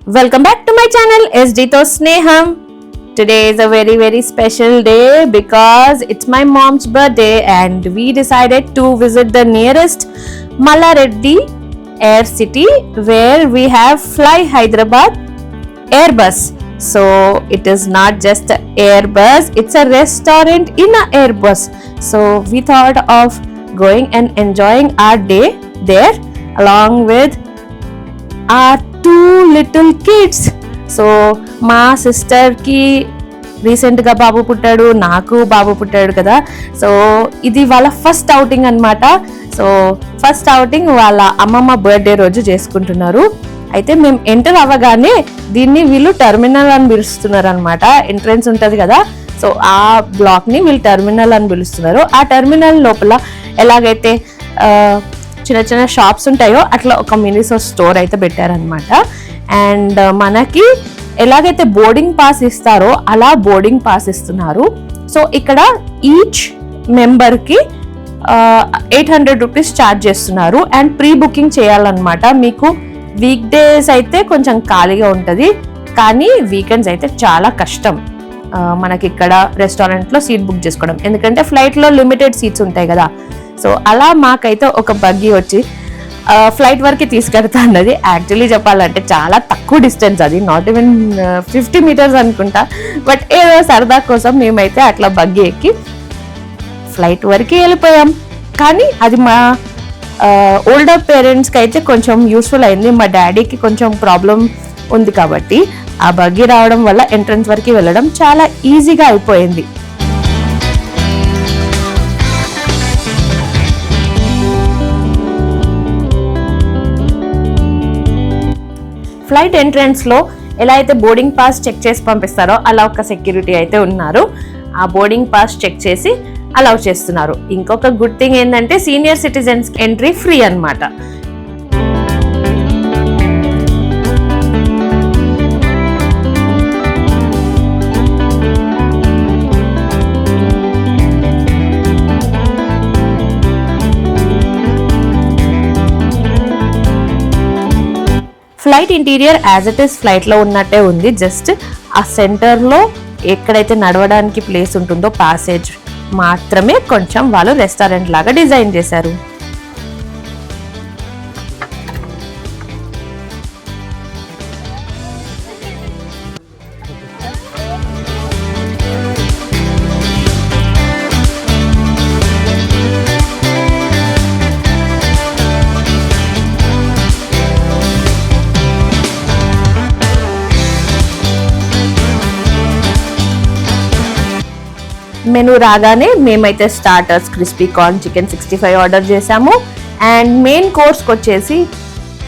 Welcome back to my channel SD to Sneham. Today is a very special day because it's my mom's birthday and we decided to visit the nearest Mallareddy Air City where we have Fly Hyderabad Airbus. So it is not just an Airbus, it's a restaurant in an Airbus. So we thought of going and enjoying our day there along with our two little kids. So మా సిస్టర్కి రీసెంట్గా బాబు పుట్టాడు, నాకు బాబు పుట్టాడు కదా. So ఇది వాళ్ళ first outing అనమాట. So first outing వాళ్ళ అమ్మమ్మ బర్త్డే రోజు చేసుకుంటున్నారు. అయితే మేము ఎంటర్ అవ్వగానే దీన్ని వీళ్ళు టెర్మినల్ అని పిలుస్తున్నారు అనమాట. ఎంట్రన్స్ ఉంటుంది కదా, సో ఆ బ్లాక్ని వీళ్ళు టెర్మినల్ అని పిలుస్తున్నారు. ఆ టెర్మినల్ లోపల ఎలాగైతే చిన్న షాప్స్ ఉంటాయో అట్లా ఒక మినీ స్టోర్ అయితే పెట్టారనమాట. అండ్ మనకి ఎలాగైతే బోర్డింగ్ పాస్ ఇస్తారో అలా బోర్డింగ్ పాస్ ఇస్తున్నారు. సో ఇక్కడ ఈచ్ మెంబర్కి 800 రూపీస్ ఛార్జ్ చేస్తున్నారు. అండ్ ప్రీ బుకింగ్ చేయాలన్నమాట. మీకు వీక్ డేస్ అయితే కొంచెం ఖాళీగా ఉంటుంది, కానీ వీకెండ్స్ అయితే చాలా కష్టం మనకి ఇక్కడ రెస్టారెంట్లో సీట్ బుక్ చేసుకోవడం, ఎందుకంటే ఫ్లైట్లో లిమిటెడ్ సీట్స్ ఉంటాయి కదా. సో అలా మాకైతే ఒక బగ్గీ వచ్చి ఫ్లైట్ వరకు తీసుకెళ్తా అన్నది. యాక్చువల్లీ చెప్పాలంటే చాలా తక్కువ డిస్టెన్స్, అది నాట్ ఈవెన్ 50 మీటర్స్ అనుకుంటా. బట్ ఏదో సరదా కోసం మేమైతే అట్లా బగ్గీ ఎక్కి ఫ్లైట్ వరకు వెళ్ళిపోయాం. కానీ అది మా ఓల్డర్ పేరెంట్స్కి అయితే కొంచెం యూస్ఫుల్ అయింది. మా డాడీకి కొంచెం ప్రాబ్లం ఉంది కాబట్టి ఆ బగ్గీ రావడం వల్ల ఎంట్రన్స్ వరకు వెళ్ళడం చాలా ఈజీగా అయిపోయింది. ఫ్లైట్ ఎంట్రన్స్లో ఎలా అయితే బోర్డింగ్ పాస్ చెక్ చేసి పంపిస్తారో అలా ఒక సెక్యూరిటీ అయితే ఉన్నారు. ఆ బోర్డింగ్ పాస్ చెక్ చేసి అలౌ చేస్తున్నారు. ఇంకొక గుడ్ థింగ్ ఏంటంటే సీనియర్ సిటిజన్స్ ఎంట్రీ ఫ్రీ అన్నమాట. Flight interior as it is ఫ్లైట్లో ఉన్నట్టే ఉంది. జస్ట్ ఆ సెంటర్లో ఎక్కడైతే నడవడానికి ప్లేస్ ఉంటుందో ప్యాసేజ్ మాత్రమే కొంచెం వాళ్ళు రెస్టారెంట్ లాగా డిజైన్ చేశారు. మెనూ రాగానే మేమైతే starters crispy corn chicken 65 order చేసాము. అండ్ మెయిన్ కోర్స్కి వచ్చేసి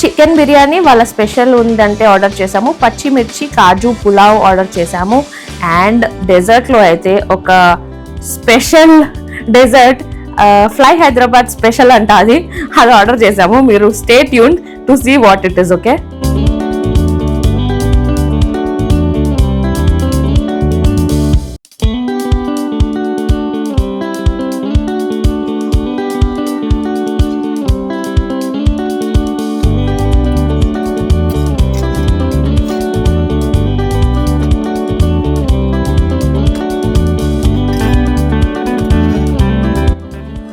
చికెన్ బిర్యానీ వాళ్ళ స్పెషల్ ఉందంటే ఆర్డర్ చేసాము. పచ్చిమిర్చి కాజు పులావ్ ఆర్డర్ చేసాము. అండ్ డెజర్ట్లో అయితే ఒక special dessert fly Hyderabad special అంట, అది ఆర్డర్ చేసాము. మీరు stay tuned to see what it is. Okay,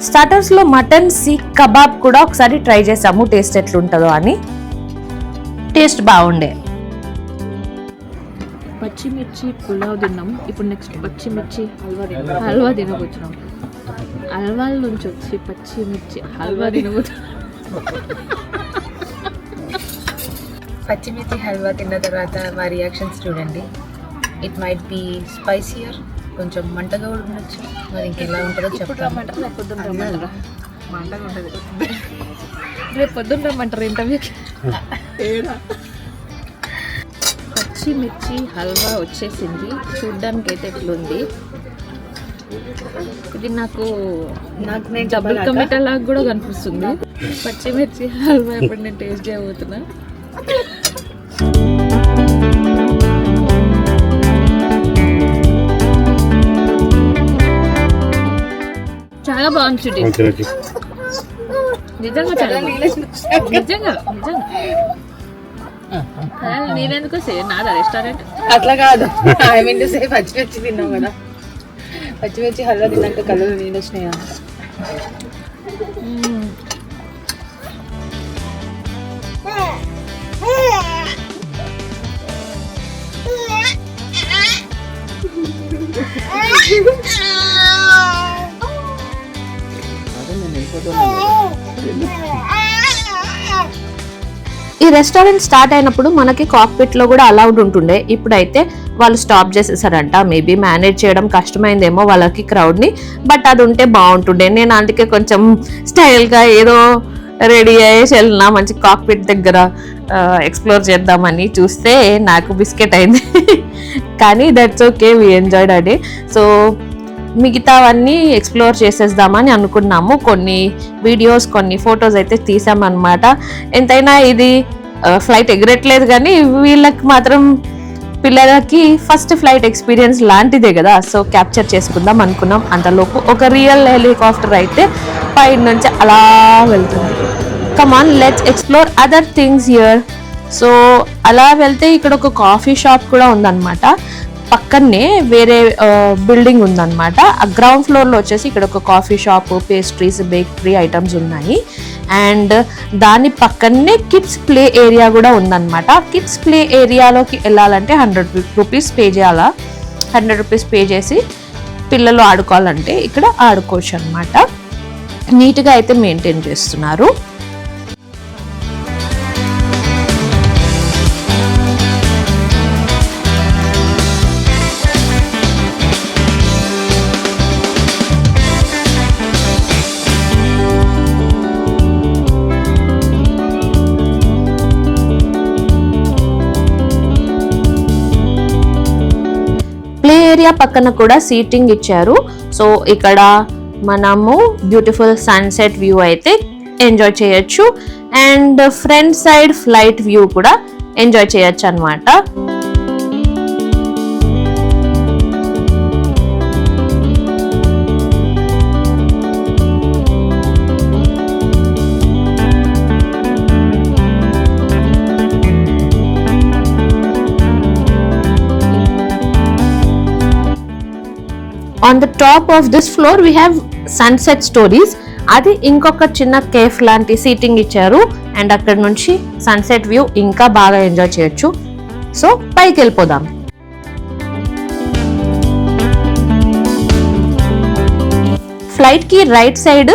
స్టార్టర్స్లో మటన్ సీక్ కబాబ్ కూడా ఒకసారి ట్రై చేసాము, టేస్ట్ ఎట్లుంటుందో అని. టేస్ట్ బాగుండే. పచ్చిమిర్చి పులావ్ తిన్నాం. ఇప్పుడు నెక్స్ట్ పచ్చిమిర్చి హల్వా తినబోతున్నాం. హల్వాల నుంచి వచ్చి పచ్చిమిర్చి హల్వా తినబోతున్నాం. పచ్చిమిర్చి హల్వా తిన్న తర్వాత మా రియాక్షన్స్ చూడండి. ఇట్ మైట్ బి స్పైసియర్, కొంచెం మంటగా కూడా ఉండొచ్చు. మరి ఇంకెలా ఉంటుందో చెప్తాను. మంటగా ఉంటుంది. రేపు పొద్దున్న రమ్మంటారు ఇంటర్వ్యూకి. పచ్చిమిర్చి హల్వా వచ్చేసింది. చూడ్డానికి అయితే ఎట్లుంది ఇది నాకు డబుల్ కమిటా లాగా కూడా కనిపిస్తుంది. పచ్చిమిర్చి హల్వా ఇప్పుడు నేను టేస్ట్ చేయబోతున్నా. చాలా బాగుంది. నిజంగా చాలా నిజంగా నేనెందుకు నాదా రెస్టారెంట్ అట్లా కాదు, ఐ మీన్ టు సే పచ్చిమిర్చి తిన్నాం కదా, పచ్చిమిర్చి హల్వా తిన్నాక కళ్ళు నీళ్ళు వచ్చినాయి. ఈ రెస్టారెంట్ స్టార్ట్ అయినప్పుడు మనకి కాక్పిట్ లో కూడా అలౌడ్ ఉంటుండే, ఇప్పుడైతే వాళ్ళు స్టాప్ చేసేసారంట. మేబీ మేనేజ్ చేయడం కష్టమైందేమో వాళ్ళకి క్రౌడ్ ని, బట్ అది ఉంటే బాగుంటుండే. నేను అందుకే కొంచెం స్టైల్ గా ఏదో రెడీ అయ్యేసి వెళ్ళినా మంచి కాక్పిట్ దగ్గర ఎక్స్ప్లోర్ చేద్దామని చూస్తే నాకు బిస్కెట్ అయింది. కానీ that's okay, we enjoyed a day. So మిగతావన్నీ ఎక్స్ప్లోర్ చేసేద్దామని అనుకున్నాము. కొన్ని వీడియోస్, కొన్ని ఫొటోస్ అయితే తీసామన్నమాట. ఎంతైనా ఇది ఫ్లైట్ ఎగరట్లేదు కానీ వీళ్ళకి మాత్రం పిల్లలకి ఫస్ట్ ఫ్లైట్ ఎక్స్పీరియన్స్ లాంటిదే కదా, సో క్యాప్చర్ చేసుకుందాం అనుకున్నాం. అంతలోపు ఒక రియల్ హెలికాప్టర్ అయితే పై నుంచి అలా వెళ్తుంది. Come on, let's explore other things here. So అలా వెళ్తే ఇక్కడ ఒక కాఫీ షాప్ కూడా ఉందన్నమాట. పక్కనే వేరే బిల్డింగ్ ఉందన్నమాట. ఆ గ్రౌండ్ ఫ్లోర్లో వచ్చేసి ఇక్కడ ఒక coffee shop, pastries, bakery items ఉన్నాయి. అండ్ దాని పక్కనే కిడ్స్ ప్లే ఏరియా కూడా ఉందన్నమాట. కిడ్స్ ప్లే ఏరియాలోకి వెళ్ళాలంటే 100 రూపీస్ పే చేయాలా. 100 రూపీస్ పే చేసి పిల్లలు ఆడుకోవాలంటే ఇక్కడ ఆడుకోవచ్చు అనమాట. నీట్గా అయితే మెయింటైన్ చేస్తున్నారు. ప్లే ఏరియా పక్కన కూడా సీటింగ్ ఇచ్చారు. సో ఇక్కడ మనము బ్యూటిఫుల్ సన్సెట్ వ్యూ అయితే ఎంజాయ్ చేయొచ్చు. And front side flight view కూడా ఎంజాయ్ చేయొచ్చు అన్నమాట. On the top of this floor we have sunset stories. అది ఇంకొక చిన్న కేఫ్ లాంటి సీటింగ్ ఇచ్చారు. అండ్ అక్కడ నుంచి సన్సెట్ వ్యూ ఇంకా బాగా ఎంజాయ్ చేయొచ్చు. సో పైకి వెళ్ళిపోదాం. ఫ్లైట్ కి రైట్ సైడ్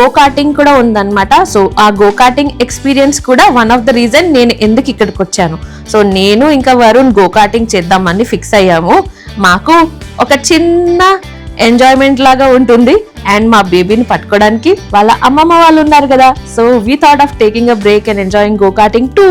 గో కార్టింగ్ కూడా ఉందన్నమాట. సో ఆ గో కార్టింగ్ ఎక్స్పీరియన్స్ కూడా వన్ ఆఫ్ ద రీజన్ నేను ఎందుకు ఇక్కడికి వచ్చాను. సో నేను ఇంకా వరుణ్ గో కార్టింగ్ చేద్దామని ఫిక్స్ అయ్యాము. మాకు ఒక చిన్న ఎంజాయ్మెంట్ లాగా ఉంటుంది. అండ్ మా బేబీని పట్టుకోవడానికి వాళ్ళ అమ్మమ్మ వాళ్ళు ఉన్నారు కదా. So we thought of taking a break and enjoying go karting two.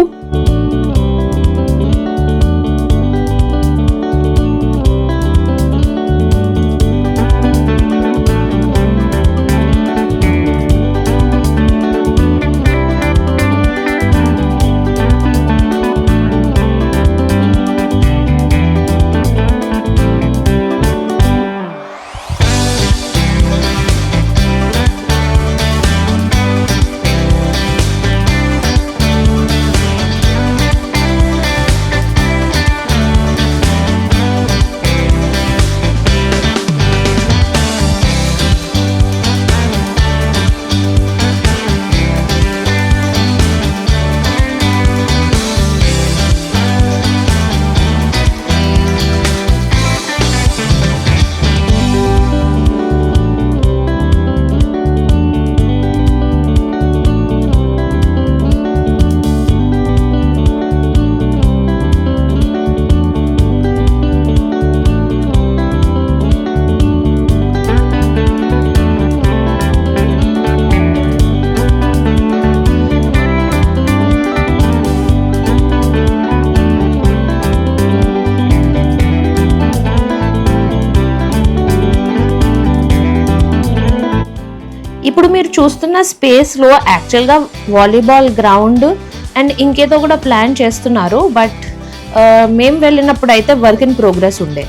ఇప్పుడు మీరు చూస్తున్న స్పేస్లో యాక్చువల్గా వాలీబాల్ గ్రౌండ్ అండ్ ఇంకేదో కూడా ప్లాన్ చేస్తున్నారు. బట్ మేము వెళ్ళినప్పుడు అయితే వర్క్ ఇన్ ప్రోగ్రెస్ ఉండే.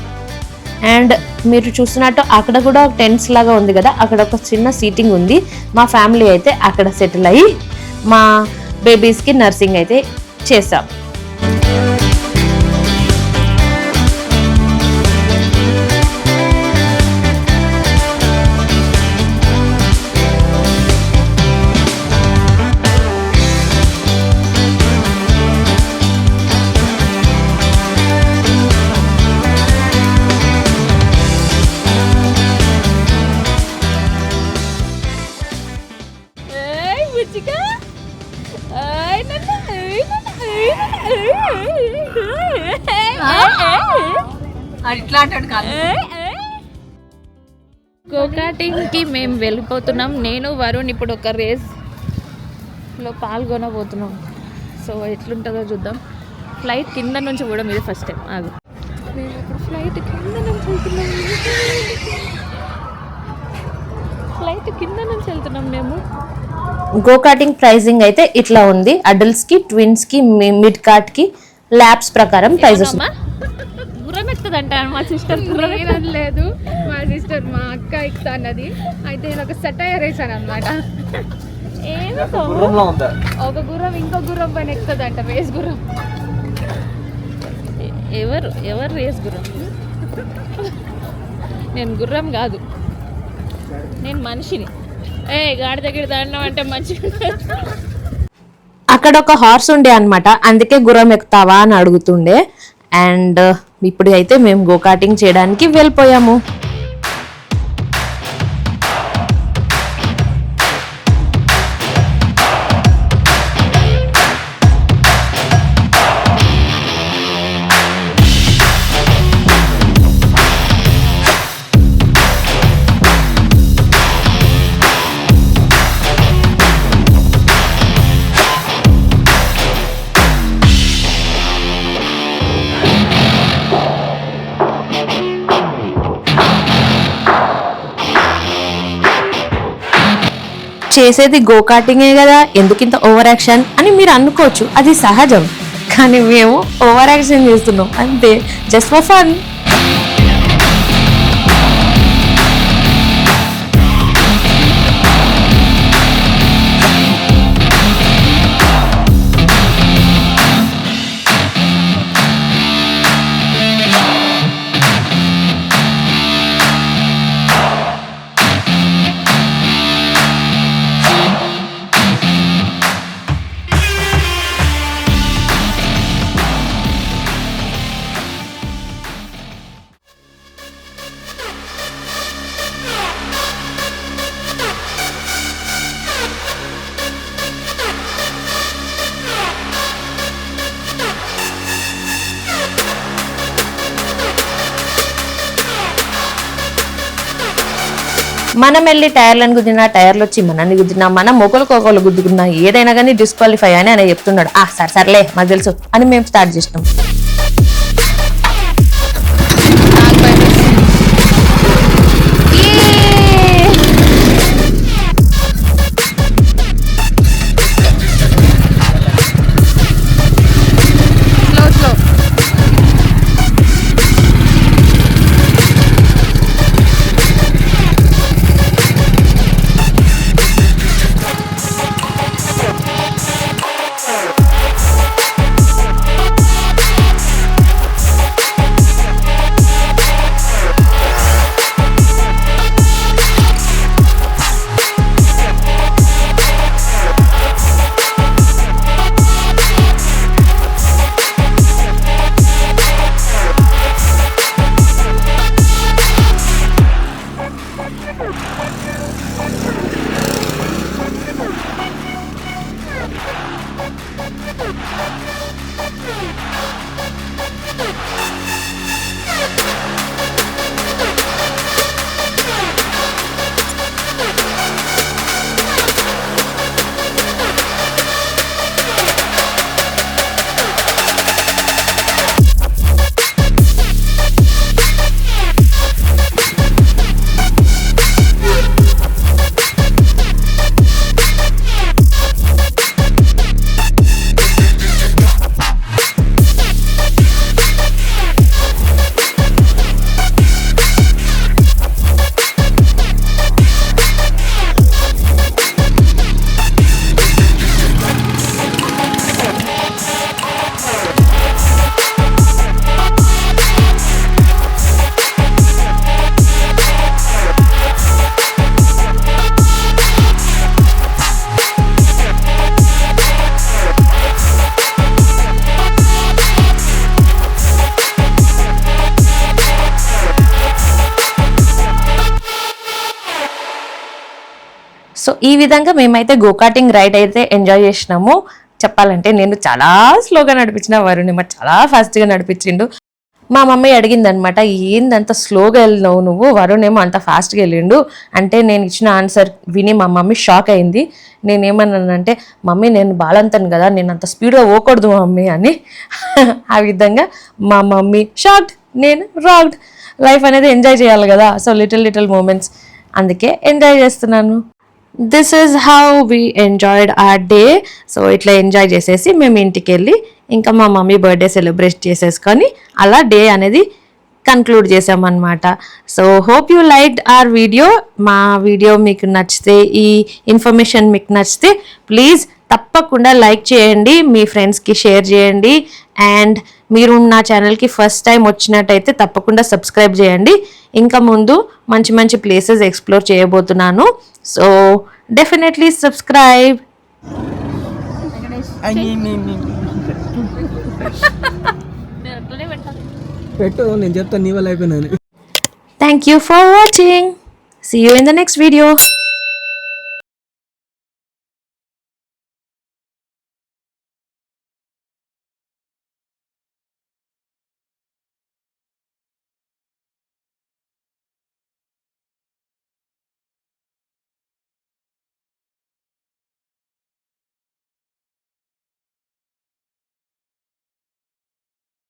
అండ్ మీరు చూస్తున్నట్టు అక్కడ కూడా టెంట్స్ లాగా ఉంది కదా, అక్కడ ఒక చిన్న సీటింగ్ ఉంది. మా ఫ్యామిలీ అయితే అక్కడ సెటిల్ అయ్యి మా బేబీస్కి నర్సింగ్ అయితే చేసాం. బుచ్చిగా ఇట్లా అంటాడు కాదు. గోకాటింగ్కి మేము వెళ్ళిపోతున్నాం. నేను వరుణ్ ఇప్పుడు ఒక రేస్లో పాల్గొనబోతున్నాం. సో ఎట్లుంటుందో చూద్దాం. ఫ్లైట్ కింద నుంచి కూడా ఇది ఫస్ట్ టైం. ఆగు, మేము ఇప్పుడు ఫ్లైట్ కింద నుంచి వెళ్తున్నాం మేము. గోకాటింగ్ ప్రైజింగ్ అయితే ఇట్లా ఉంది. అడల్ట్స్ కి, ట్విన్స్ కి, మిడ్ కార్ట్ కి ల్యాబ్స్ ప్రకారం ప్రైజెస్. గుర్రం ఎక్కుతుందంట మా సిస్టర్. లేదు, మా సిస్టర్ మా అక్క ఎక్కుతా అన్నది. అయితే నేను ఒక సెటైర్ వేసాను అనమాట. ఒక గుర్రం ఇంకో గుర్రం పైన ఎక్కుతుందంట, రేస్ గుర్రం. ఎవరు రేస్ గుర్రం? నేను గుర్రం కాదు, నేను మనిషిని. గాడి దగ్గర దండం అంటే మంచిగా. అక్కడ ఒక హార్స్ ఉండే అన్నమాట, అందుకే గుర్రం ఎక్కుతావా అని అడుగుతుండే. అండ్ ఇప్పుడు అయితే మేము గోకాటింగ్ చేయడానికి వెళ్ళిపోయాము. చేసేది గోకాటింగే కదా, ఎందుకింత ఓవర్ యాక్షన్ అని మీరు అనుకోవచ్చు. అది సహజం, కానీ మేము ఓవర్ యాక్షన్ చేస్తున్నాం అంతే, జస్ట్ ఫర్ ఫన్. మనం వెళ్ళి టైర్లను గుద్దినా, టైర్లు వచ్చి మనల్ని గుద్దినా, మనం ఒకరికొకరు గుద్దుకున్నా, ఏదైనా కానీ డిస్క్వాలిఫై అని ఆయన చెప్తున్నాడు. సర్లే మాకు తెలుసు అని మేము స్టార్ట్ చేసినాం. సో ఈ విధంగా మేమైతే గోకాటింగ్ రైడ్ అయితే ఎంజాయ్ చేసినాము. చెప్పాలంటే నేను చాలా స్లోగా నడిపించిన, వరుణ్ ఏమో చాలా ఫాస్ట్గా నడిపించిండు. మా మమ్మీ అడిగిందనమాట, ఏందంత స్లోగా వెళ్ళినావు నువ్వు, వరుణ్ ఏమో అంత ఫాస్ట్గా వెళ్ళిండు అంటే. నేను ఇచ్చిన ఆన్సర్ విని మా మమ్మీ షాక్ అయింది. నేనేమన్నానంటే, మమ్మీ నేను బాలంతాను కదా, నేను అంత స్పీడ్గా పోకూడదు మమ్మీ అని. ఆ విధంగా మా మమ్మీ షాక్డ్, నేను రాక్డ్. లైఫ్ అనేది ఎంజాయ్ చేయాలి కదా, సో లిటిల్ మూమెంట్స్, అందుకే ఎంజాయ్ చేస్తున్నాను. This is how we enjoyed our day. So ఇట్లా ఎంజాయ్ చేసేసి మేము ఇంటికి వెళ్ళి ఇంకా మా మమ్మీ బర్త్డే సెలబ్రేట్ చేసేసుకొని అలా డే అనేది కన్క్లూడ్ చేసామన్నమాట. So hope you liked our video. మా వీడియో మీకు నచ్చితే, ఈ ఇన్ఫర్మేషన్ మీకు నచ్చితే ప్లీజ్ తప్పకుండా లైక్ చేయండి, మీ ఫ్రెండ్స్కి షేర్ చేయండి. అండ్ మీరు నా ఛానల్కి ఫస్ట్ టైం వచ్చినట్టయితే తప్పకుండా సబ్స్క్రైబ్ చేయండి. ఇంకా ముందు మంచి ప్లేసెస్ ఎక్స్ప్లోర్ చేయబోతున్నాను. So definitely subscribe. పెట్టు, నేను చెప్తాను నీ వల్ల అయిపోయినా. Thank you for watching. See you in the next video.